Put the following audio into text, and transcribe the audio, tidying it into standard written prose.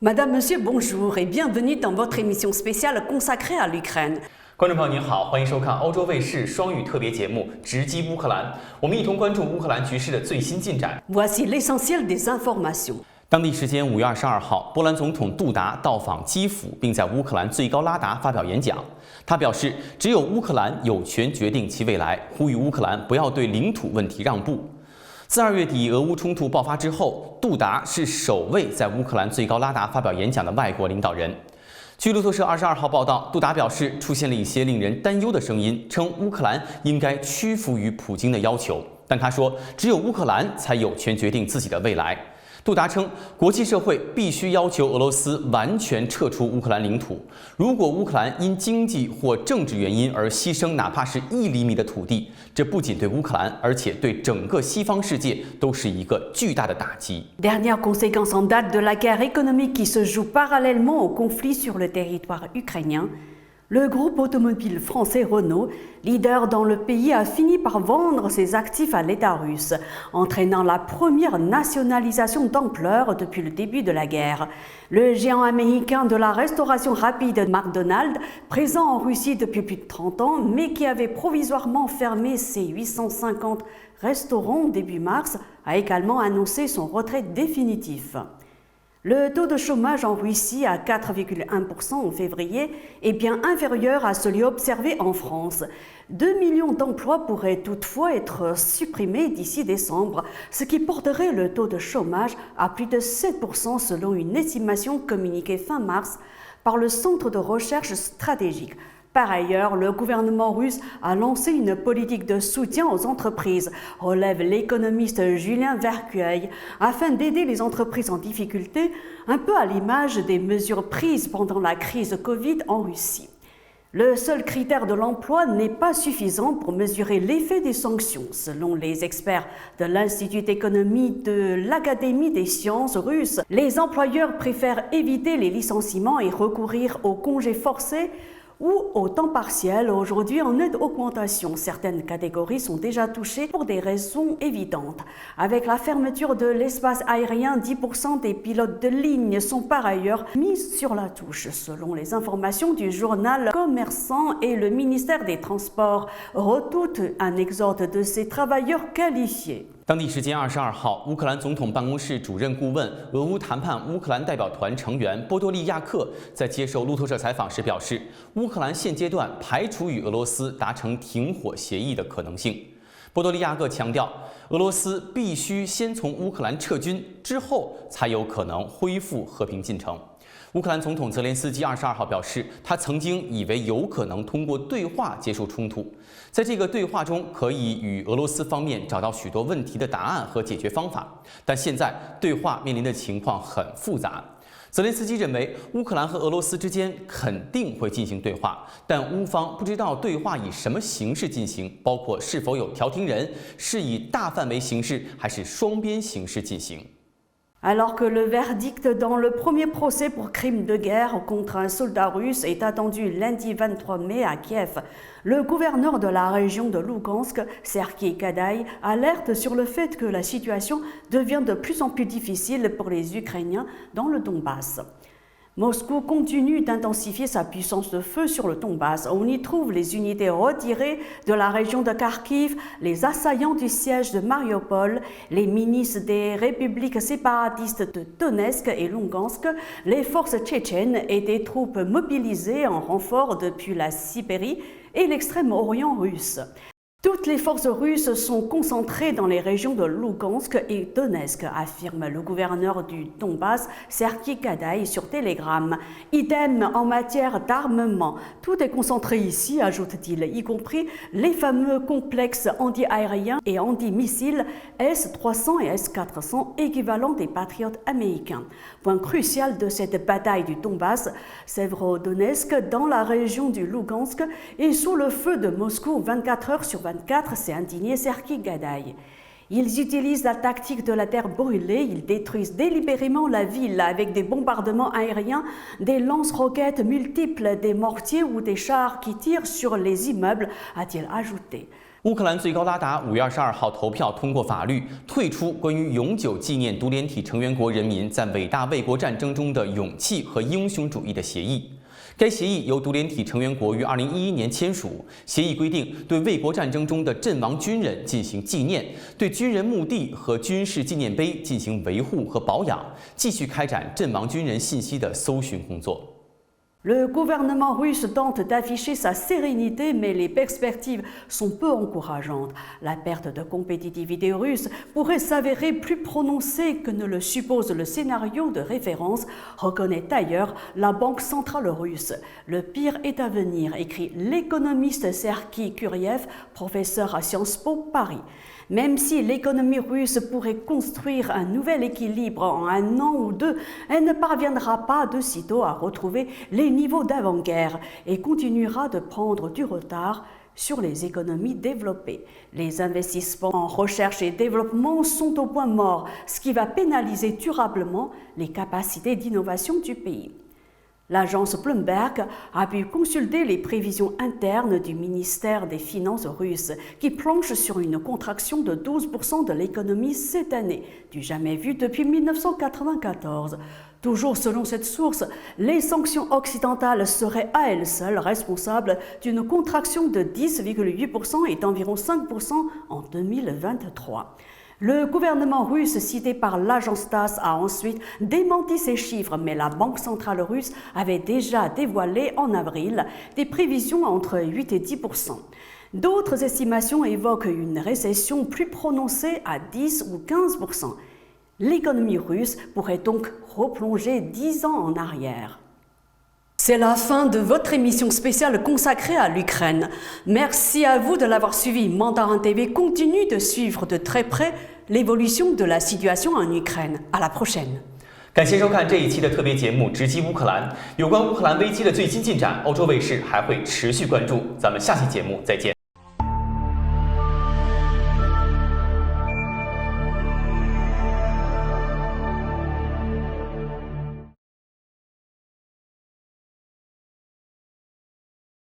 Madame, Monsieur, bonjour et bienvenue dans votre émission spéciale consacrée à l'Ukraine. 观众朋友您好，欢迎收看欧洲卫视双语特别节目《直击乌克兰》，我们一同关注乌克兰局势的最新进展。Voici l'essentiel des informations. 当地时间5月22号，波兰总统杜达到访基辅，并在乌克兰最高拉达发表演讲。他表示，只有乌克兰有权决定其未来，呼吁乌克兰不要对领土问题让步。自2月底俄乌冲突爆发之后，杜达是首位在乌克兰最高拉达发表演讲的外国领导人。据路透社22号报道，杜达表示出现了一些令人担忧的声音，称乌克兰应该屈服于普京的要求，但他说，只有乌克兰才有权决定自己的未来。杜达称，国际社会必须要求俄罗斯完全撤出乌克兰领土。如果乌克兰因经济或政治原因而牺牲哪怕是1厘米的土地，这不仅对乌克兰，而且对整个西方世界都是一个巨大的打击。Dernière conséquence en date de la guerre économique qui se joue parallèlement au conflit sur le territoire ukrainien, le groupe automobile français Renault, leader dans le pays, a fini par vendre ses actifs à l'État russe, entraînant la première nationalisation d'ampleur depuis le début de la guerre. Le géant américain de la restauration rapide McDonald's, présent en Russie depuis plus de 30 ans, mais qui avait provisoirement fermé ses 850 restaurants début mars, a également annoncé son retrait définitif. Le taux de chômage en Russie à 4,1% en février est bien inférieur à celui observé en France. 2 millions d'emplois pourraient toutefois être supprimés d'ici décembre, ce qui porterait le taux de chômage à plus de 7% selon une estimation communiquée fin mars par le Centre de recherche stratégique. Par ailleurs, le gouvernement russe a lancé une politique de soutien aux entreprises, relève l'économiste Julien Vercueil, afin d'aider les entreprises en difficulté, un peu à l'image des mesures prises pendant la crise Covid en Russie. Le seul critère de l'emploi n'est pas suffisant pour mesurer l'effet des sanctions. Selon les experts de l'Institut d'économie de l'Académie des sciences russes, les employeurs préfèrent éviter les licenciements et recourir aux congés forcés ou au temps partiel, aujourd'hui en nette augmentation. Certaines catégories sont déjà touchées pour des raisons évidentes. Avec la fermeture de l'espace aérien, 10% des pilotes de ligne sont par ailleurs mis sur la touche. Selon les informations du journal Commerçant, et le ministère des Transports redoute un exode de ces travailleurs qualifiés. 当地时间22号，乌克兰总统办公室主任顾问、俄乌谈判乌克兰代表团成员波多利亚克在接受路透社采访时表示，乌克兰现阶段排除与俄罗斯达成停火协议的可能性。波多利亚克强调，俄罗斯必须先从乌克兰撤军，之后才有可能恢复和平进程。乌克兰总统泽连斯基22号表示，他曾经以为有可能通过对话结束冲突，在这个对话中可以与俄罗斯方面找到许多问题的答案和解决方法，但现在对话面临的情况很复杂。泽连斯基认为，乌克兰和俄罗斯之间肯定会进行对话，但乌方不知道对话以什么形式进行，包括是否有调停人，是以大范围形式还是双边形式进行。Alors que le verdict dans le premier procès pour crime de guerre contre un soldat russe est attendu lundi 23 mai à Kiev, le gouverneur de la région de Lugansk, Serhiy Gadaï, alerte sur le fait que la situation devient de plus en plus difficile pour les Ukrainiens dans le Donbass. Moscou continue d'intensifier sa puissance de feu sur le Donbass. On y trouve les unités retirées de la région de Kharkiv, les assaillants du siège de Mariupol, les milices des républiques séparatistes de Donetsk et Lugansk, les forces tchétchènes et des troupes mobilisées en renfort depuis la Sibérie et l'extrême-orient russe. Toutes les forces russes sont concentrées dans les régions de Lugansk et Donetsk, affirme le gouverneur du Donbass, Serhiy Gadaï, sur Telegram. Idem en matière d'armement. Tout est concentré ici, ajoute-t-il, y compris les fameux complexes anti-aériens et anti-missiles S-300 et S-400, équivalents des patriotes américains. Point crucial de cette bataille du Donbass, Severodonetsk, dans la région du Lugansk, est sous le feu de Moscou 24 heures sur 24, s'est indigné Serhiy Gadaï. Ils utilisent la tactique de la terre brûlée, ils détruisent délibérément la ville avec des bombardements aériens, des lance-roquettes multiples, des mortiers ou des chars qui tirent sur les immeubles, a-t-il ajouté. 乌克兰最高拉达5月22号投票通过法律，退出关于永久纪念独联体成员国人民在伟大卫国战争中的勇气和英雄主义的协议。该协议由独联体成员国于2011年签署。协议规定，对卫国战争中的阵亡军人进行纪念，对军人墓地和军事纪念碑进行维护和保养，继续开展阵亡军人信息的搜寻工作。 Le gouvernement russe tente d'afficher sa sérénité, mais les perspectives sont peu encourageantes. La perte de compétitivité russe pourrait s'avérer plus prononcée que ne le suppose le scénario de référence, reconnaît d'ailleurs la Banque centrale russe. Le pire est à venir, écrit l'économiste Sergueï Kuriev, professeur à Sciences Po Paris. Même si l'économie russe pourrait construire un nouvel équilibre en un an ou deux, elle ne parviendra pas de sitôt à retrouver les niveaux d'avant-guerre et continuera de prendre du retard sur les économies développées. Les investissements en recherche et développement sont au point mort, ce qui va pénaliser durablement les capacités d'innovation du pays. L'agence Bloomberg a pu consulter les prévisions internes du ministère des Finances russe qui planche sur une contraction de 12% de l'économie cette année, du jamais vu depuis 1994. Toujours selon cette source, les sanctions occidentales seraient à elles seules responsables d'une contraction de 10,8% et d'environ 5% en 2023. Le gouvernement russe cité par l'agence TASS a ensuite démenti ces chiffres, mais la Banque centrale russe avait déjà dévoilé en avril des prévisions entre 8 et 10%. D'autres estimations évoquent une récession plus prononcée à 10 ou 15%. L'économie russe pourrait donc replonger 10 ans en arrière. C'est la fin de votre émission spéciale consacrée à l'Ukraine. Merci à vous de l'avoir suivi. Mandarin TV continue de suivre de très près l'évolution de la situation en Ukraine. À la prochaine. 感谢收看这一期的特别节目《直击乌克兰》。有关乌克兰危机的最新进展，欧洲卫视还会持续关注。咱们下期节目再见。